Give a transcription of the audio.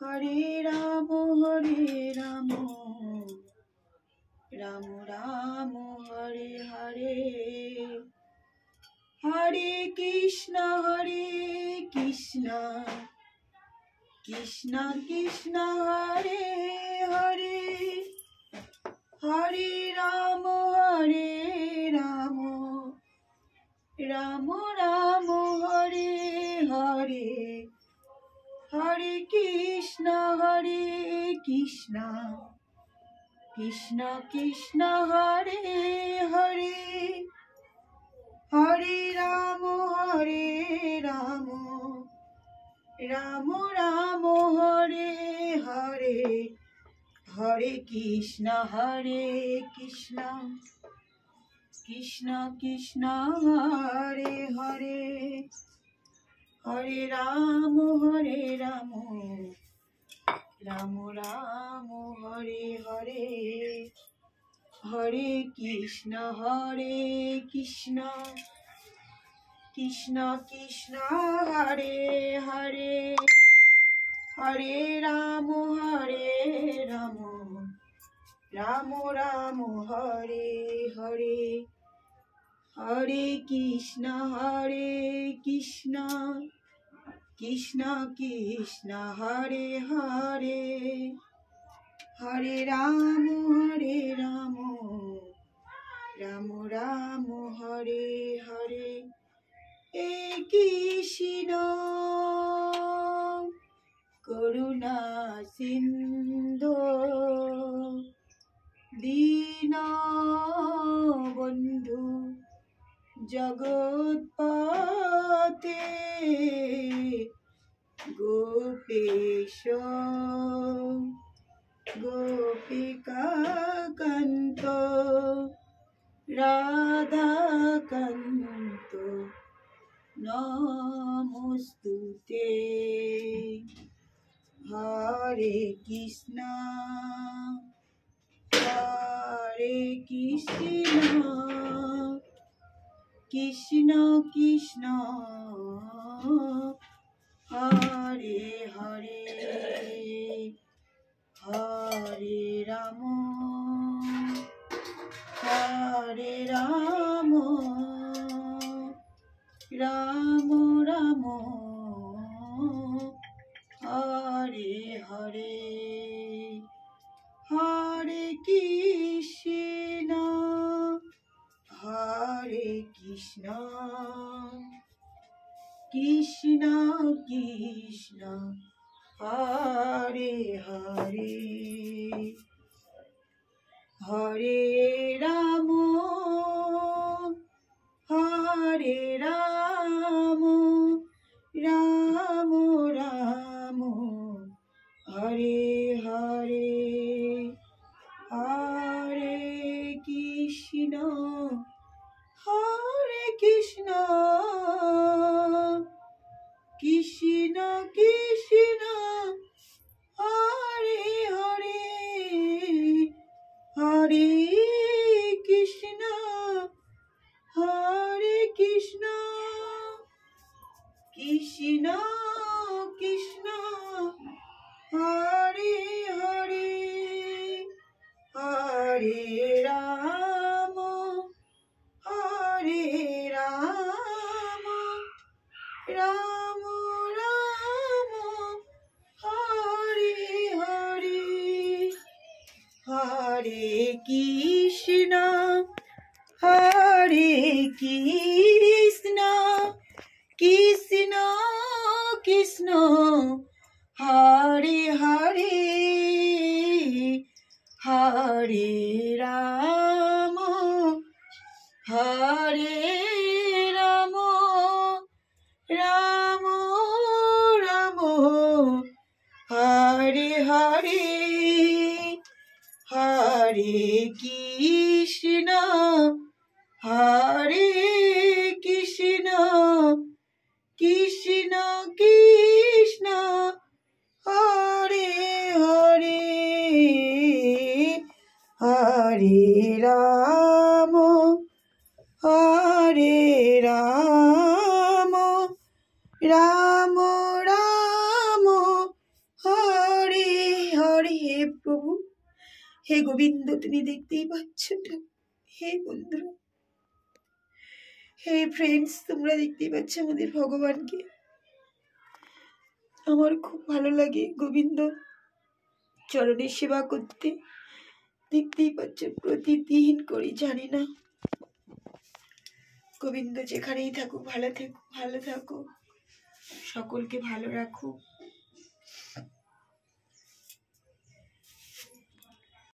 হরে রাম হরে রাম রাম রাম হরে হরে হরে কৃষ্ণ কৃষ্ণ কৃষ্ণ হরে হরে হরে রাম রাম রাম হরে হরে হরে কৃষ্ণ কৃষ্ণ কৃষ্ণ কৃষ্ণ হরে হরে হরে রাম রাম রাম রাম হরে হরে হরে কৃষ্ণ কৃষ্ণ কৃষ্ণ কৃষ্ণ হরে হরে হরে রাম রাম রাম রাম হরে হরে হরে কৃষ্ণ কৃষ্ণ কৃষ্ণ কৃষ্ণ হরে হরে হরে রাম রাম রাম রাম হরে হরে হরে কৃষ্ণ কৃষ্ণ কৃষ্ণ কৃষ্ণ হরে হরে হরে রাম রাম রাম রাম হরে হরে এ কৃষ্ণ করুণা সিন্ধু দীন বন্ধু জগৎপতে গোপেশ গোপিকাকান্ত রাধাকান্ত নমস্তুতে হরে কৃষ্ণ কৃষ্ণ কৃষ্ণ হরে হরে হরে রাম রাম রাম হরে হরে হরে কৃষ্ণ কৃষ্ণ কৃষ্ণ হরে হরে হরে রাম রাম রাম রাম হরে হরে হরে কৃষ্ণ কৃষ্ণ কৃষ্ণ কৃষ্ণ হরে হরে হরে কৃষ্ণ কৃষ্ণ কৃষ্ণ হরে হরে হরে রাম রাম রাম হরে হরে হরে কৃষ্ণ কৃষ্ণ কৃষ্ণ হরে হরে হরে রাম রাম রাম রাম হরে হরে হরে কৃষ্ণ কৃষ্ণ কৃষ্ণ কৃষ্ণ হরে হরে হরে রাম হে গোবিন্দ, তুমি দেখতেই পাচ্ছ তো। হে বন্ধুরা, হে ফ্রেন্ডস, তোমরা দেখতেই পাচ্ছ আমাদের ভগবানকে। আমার খুব ভালো লাগে গোবিন্দ চরণের সেবা করতে। দেখতেই পাচ্ছ প্রতিদিন করি, জানি না। গোবিন্দ যেখানেই থাকুক ভালো থাকুক, সকলকে ভালো রাখুক।